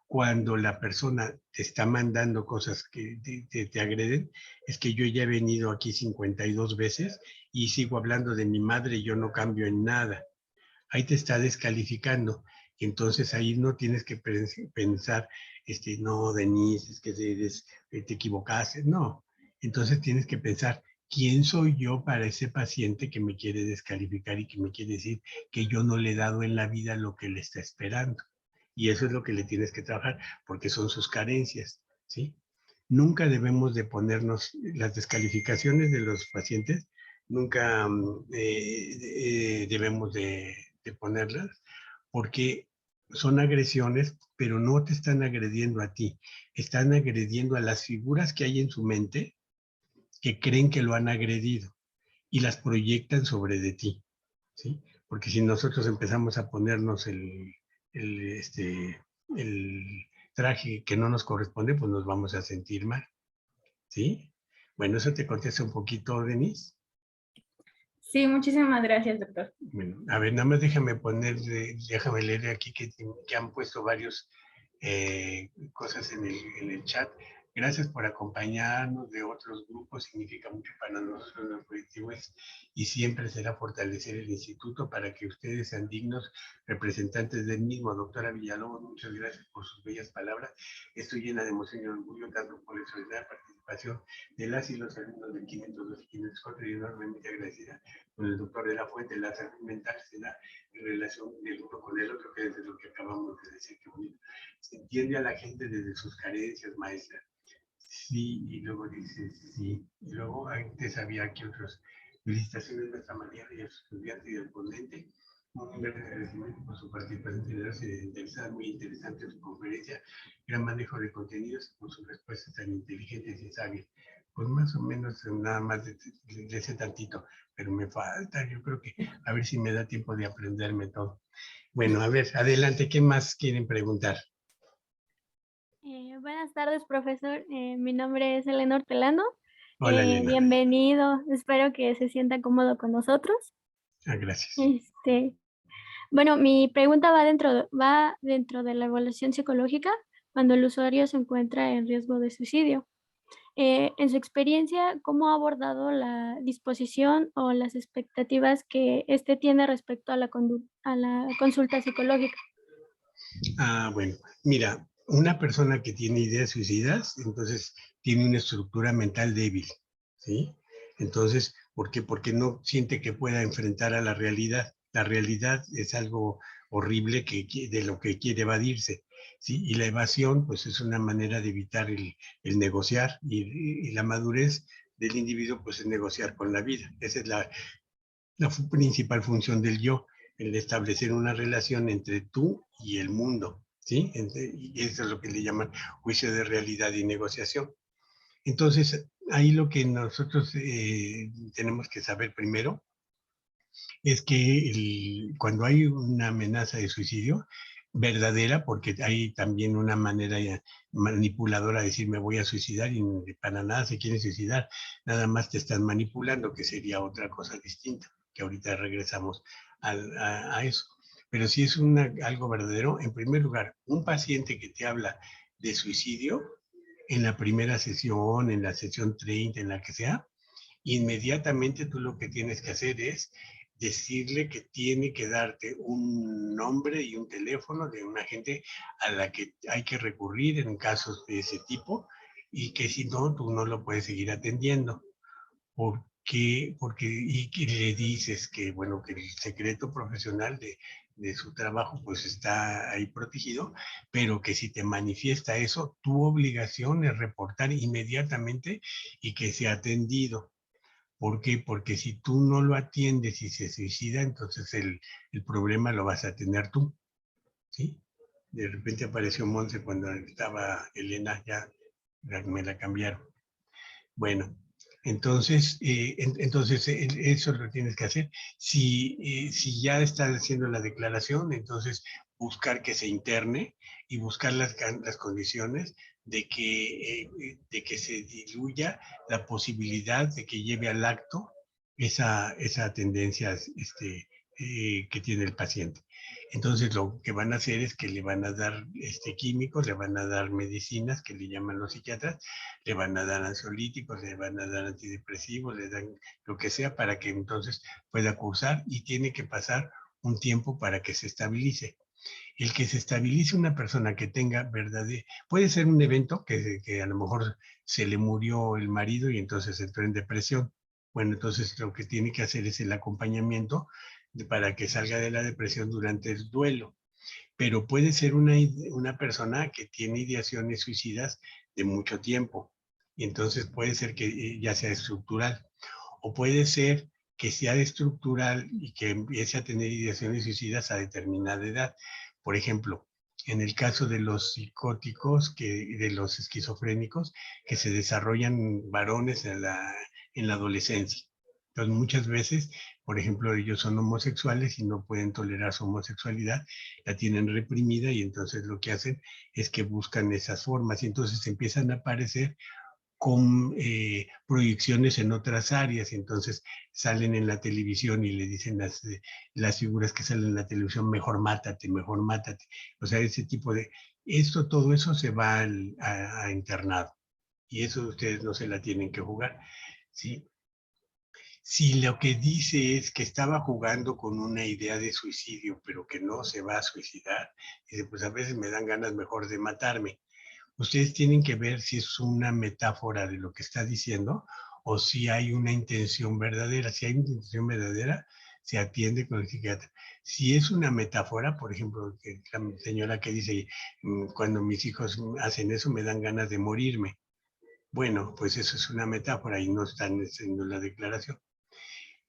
Cuando la persona te está mandando cosas que te agreden, es que yo ya he venido aquí 52 veces y sigo hablando de mi madre y yo no cambio en nada. Ahí te está descalificando. Entonces ahí no tienes que pensar, no, Denise, es que te equivocaste. No. Entonces tienes que pensar, ¿quién soy yo para ese paciente que me quiere descalificar y que me quiere decir que yo no le he dado en la vida lo que le está esperando? Y eso es lo que le tienes que trabajar, porque son sus carencias, ¿sí? Nunca debemos de ponernos las descalificaciones de los pacientes, nunca debemos de ponerlas, porque son agresiones, pero no te están agrediendo a ti, están agrediendo a las figuras que hay en su mente que creen que lo han agredido y las proyectan sobre de ti, ¿sí? Porque si nosotros empezamos a ponernos el traje que no nos corresponde, pues nos vamos a sentir mal, ¿sí? Bueno, eso te contesta un poquito, Denise. Sí, muchísimas gracias, doctor. Bueno, a ver, nada más déjame leer aquí que han puesto varios cosas en el chat. Gracias por acompañarnos de otros grupos, significa mucho para nosotros. Nuestro objetivo es y siempre será fortalecer el instituto para que ustedes sean dignos representantes del mismo. Doctora Villalobos, muchas gracias por sus bellas palabras. Estoy llena de emoción y orgullo tanto por la solidaria participación de las y los alumnos del 502 y 504 y enormemente agradecida con el doctor de la Fuente. La salud mental se da en relación del uno con el otro, que es lo que acabamos de decir. Que bonito. Se entiende a la gente desde sus carencias, maestra. Sí, y luego dice sí. Y luego antes había aquí otras felicitaciones de esta manera y a sus estudiantes y al ponente. Un gran agradecimiento por su participación generosa y interesada, muy interesante su conferencia, gran manejo de contenidos y por sus respuestas tan inteligentes y sabias. Pues más o menos nada más de ese tantito, pero me falta, yo creo que a ver si me da tiempo de aprenderme todo. Bueno, a ver, adelante, ¿qué más quieren preguntar? Buenas tardes, profesor. Mi nombre es Elena Hortelano. Hola, Elena. Bienvenido. Espero que se sienta cómodo con nosotros. Gracias. Bueno, mi pregunta va dentro de la evaluación psicológica cuando el usuario se encuentra en riesgo de suicidio. En su experiencia, ¿cómo ha abordado la disposición o las expectativas que éste tiene respecto a la consulta psicológica? Bueno, mira, una persona que tiene ideas suicidas, entonces tiene una estructura mental débil, ¿sí? Entonces, ¿por qué? Porque no siente que pueda enfrentar a la realidad. La realidad es algo horrible de lo que quiere evadirse, ¿sí? Y la evasión, pues es una manera de evitar el negociar y la madurez del individuo, pues es negociar con la vida. Esa es la principal función del yo, el establecer una relación entre tú y el mundo, ¿sí? Y eso es lo que le llaman juicio de realidad y negociación. Entonces, ahí lo que nosotros tenemos que saber primero es que cuando hay una amenaza de suicidio verdadera, porque hay también una manera manipuladora de decir me voy a suicidar y para nada se quieren suicidar, nada más te están manipulando, que sería otra cosa distinta, que ahorita regresamos a eso. Pero si es algo verdadero, en primer lugar, un paciente que te habla de suicidio, en la primera sesión, en la sesión 30, en la que sea, inmediatamente tú lo que tienes que hacer es decirle que tiene que darte un nombre y un teléfono de una gente a la que hay que recurrir en casos de ese tipo y que si no, tú no lo puedes seguir atendiendo. ¿Por qué? Y que le dices que, bueno, que el secreto profesional de su trabajo pues está ahí protegido, pero que si te manifiesta eso, tu obligación es reportar inmediatamente y que sea atendido. ¿Por qué? Porque si tú no lo atiendes y se suicida, entonces el problema lo vas a tener tú, ¿sí? De repente apareció Monse cuando estaba Elena, ya me la cambiaron. Bueno, entonces eso lo tienes que hacer. Si ya estás haciendo la declaración, entonces buscar que se interne y buscar las condiciones de que se diluya la posibilidad de que lleve al acto esa tendencia que tiene el paciente. Entonces lo que van a hacer es que le van a dar químicos, le van a dar medicinas que le llaman los psiquiatras, le van a dar ansiolíticos, le van a dar antidepresivos, le dan lo que sea para que entonces pueda cursar y tiene que pasar un tiempo para que se estabilice. El que se estabilice una persona que tenga puede ser un evento que a lo mejor se le murió el marido y entonces entró en depresión. Bueno, entonces lo que tiene que hacer es el acompañamiento para que salga de la depresión durante el duelo. Pero puede ser una persona que tiene ideaciones suicidas de mucho tiempo. Y entonces puede ser que ya sea estructural. O puede ser que sea estructural y que empiece a tener ideaciones suicidas a determinada edad. Por ejemplo, en el caso de los psicóticos, de los esquizofrénicos, que se desarrollan varones en la adolescencia. Entonces, muchas veces, por ejemplo, ellos son homosexuales y no pueden tolerar su homosexualidad, la tienen reprimida y entonces lo que hacen es que buscan esas formas y entonces empiezan a aparecer con proyecciones en otras áreas, y entonces salen en la televisión y le dicen las figuras que salen en la televisión, mejor mátate, o sea, ese tipo de, todo eso se va a internado, y eso ustedes no se la tienen que jugar, ¿sí? Si lo que dice es que estaba jugando con una idea de suicidio, pero que no se va a suicidar, dice, pues a veces me dan ganas mejor de matarme. Ustedes tienen que ver si es una metáfora de lo que está diciendo o si hay una intención verdadera. Si hay una intención verdadera, se atiende con el psiquiatra. Si es una metáfora, por ejemplo, la señora que dice, cuando mis hijos hacen eso me dan ganas de morirme. Bueno, pues eso es una metáfora y no están haciendo la declaración.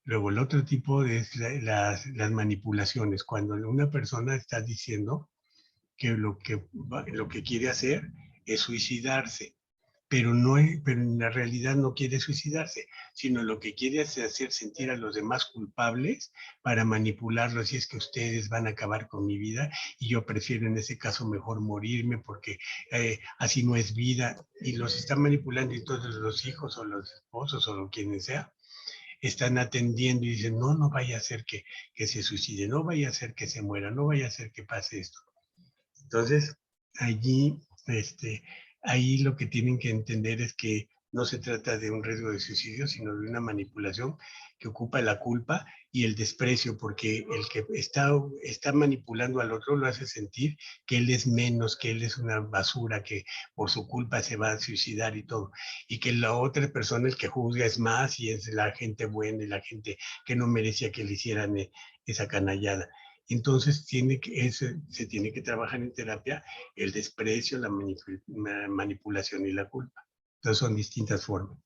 Luego, el otro tipo es las manipulaciones. Cuando una persona está diciendo que lo que quiere hacer es suicidarse, pero en la realidad no quiere suicidarse, sino lo que quiere es hacer sentir a los demás culpables para manipularlos, y es que ustedes van a acabar con mi vida y yo prefiero en ese caso mejor morirme porque así no es vida, y los están manipulando, y entonces los hijos o los esposos o quienes sea están atendiendo y dicen, no, no vaya a ser que se suicide, no vaya a ser que se muera, no vaya a ser que pase esto. Entonces, ahí lo que tienen que entender es que no se trata de un riesgo de suicidio, sino de una manipulación que ocupa la culpa y el desprecio, porque el que está manipulando al otro lo hace sentir que él es menos, que él es una basura, que por su culpa se va a suicidar y todo, y que la otra persona, el que juzga, es más y es la gente buena y la gente que no merecía que le hicieran esa canallada. Entonces se tiene que trabajar en terapia el desprecio, la manipulación y la culpa. Entonces son distintas formas.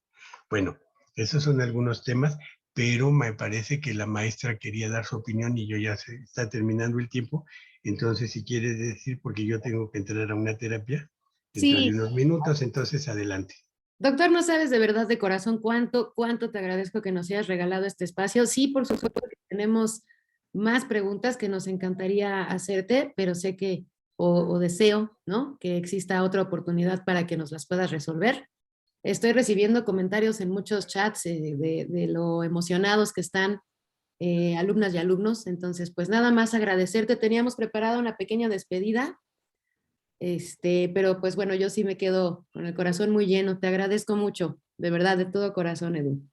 Bueno, esos son algunos temas, pero me parece que la maestra quería dar su opinión y yo ya se está terminando el tiempo. Entonces, si quiere decir, porque yo tengo que entrar a una terapia dentro de unos minutos, entonces adelante. Doctor, no sabes de verdad de corazón cuánto te agradezco que nos hayas regalado este espacio. Sí, por supuesto que tenemos más preguntas que nos encantaría hacerte, pero sé que, o deseo, ¿no? Que exista otra oportunidad para que nos las puedas resolver. Estoy recibiendo comentarios en muchos chats de lo emocionados que están alumnas y alumnos. Entonces, pues nada más agradecerte. Teníamos preparada una pequeña despedida, pero pues bueno, yo sí me quedo con el corazón muy lleno. Te agradezco mucho, de verdad, de todo corazón, Edu.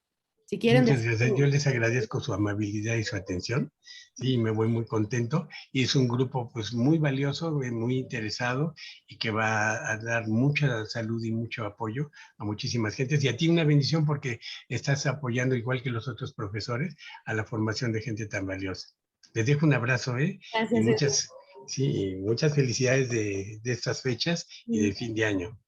Si quieren Muchas gracias. Yo les agradezco su amabilidad y su atención. Sí, me voy muy contento. Y es un grupo pues muy valioso, muy interesado y que va a dar mucha salud y mucho apoyo a muchísimas gentes. Y a ti una bendición porque estás apoyando, igual que los otros profesores, a la formación de gente tan valiosa. Les dejo un abrazo, ¿eh? Gracias. Y muchas felicidades de estas fechas y del fin de año.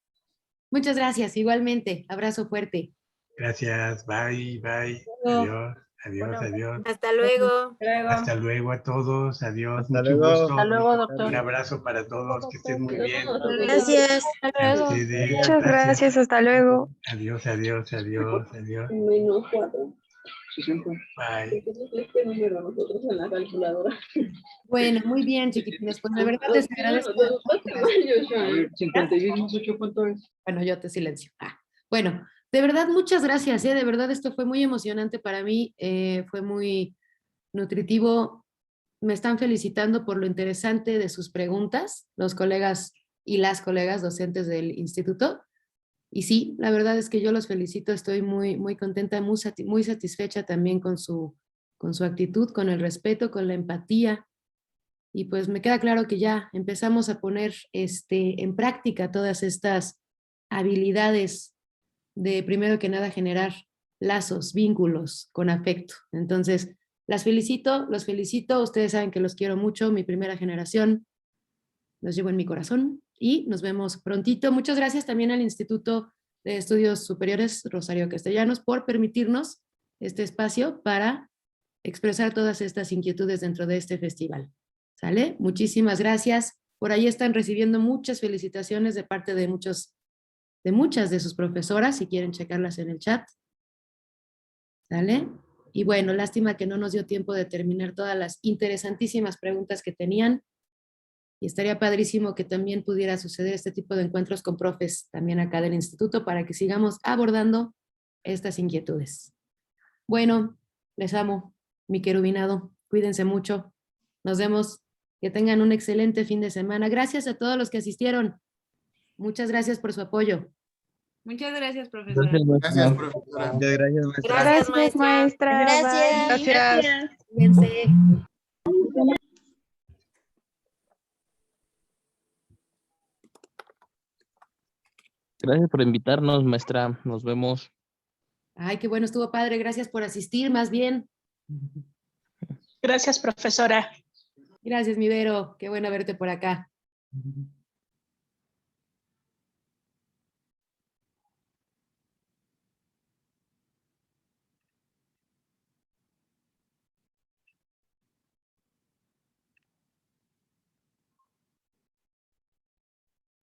Muchas gracias, igualmente. Abrazo fuerte. Gracias, bye, bye. Adiós, adiós, adiós. Hasta luego. Hasta luego a todos, adiós, Hasta mucho luego. gusto. Hasta luego, doctor. Un abrazo para todos, que estén muy bien. Gracias. A ustedes, Muchas gracias, hasta luego. Adiós, adiós, adiós, adiós. -4. Bye. Este número nosotros en la calculadora. Bueno, muy bien, chiquitines. Pues de verdad les agradezco. 56 más 8, ¿cuánto es? Bueno, yo te silencio. Bueno, de verdad, muchas gracias. De verdad, esto fue muy emocionante para mí. Fue muy nutritivo. Me están felicitando por lo interesante de sus preguntas, los colegas y las colegas docentes del instituto. Y sí, la verdad es que yo los felicito. Estoy muy, muy contenta, muy satisfecha también con su actitud, con el respeto, con la empatía. Y pues me queda claro que ya empezamos a poner en práctica todas estas habilidades de, primero que nada, generar lazos, vínculos con afecto. Entonces, los felicito, ustedes saben que los quiero mucho, mi primera generación, los llevo en mi corazón y nos vemos prontito. Muchas gracias también al Instituto de Estudios Superiores Rosario Castellanos por permitirnos este espacio para expresar todas estas inquietudes dentro de este festival. ¿Sale? Muchísimas gracias. Por ahí están recibiendo muchas felicitaciones de parte de muchas de sus profesoras, si quieren checarlas en el chat. ¿Sale? Y bueno, lástima que no nos dio tiempo de terminar todas las interesantísimas preguntas que tenían. Y estaría padrísimo que también pudiera suceder este tipo de encuentros con profes también acá del instituto para que sigamos abordando estas inquietudes. Bueno, les amo, mi querubinado. Cuídense mucho. Nos vemos. Que tengan un excelente fin de semana. Gracias a todos los que asistieron. Muchas gracias por su apoyo. Muchas gracias, profesora. Gracias, profesora. Muchas gracias, maestra. Gracias, maestra. Gracias. Bye. Cuídense. Gracias por invitarnos, maestra. Nos vemos. Ay, qué bueno, estuvo padre. Gracias por asistir, más bien. Gracias, profesora. Gracias, mi Vero. Qué bueno verte por acá.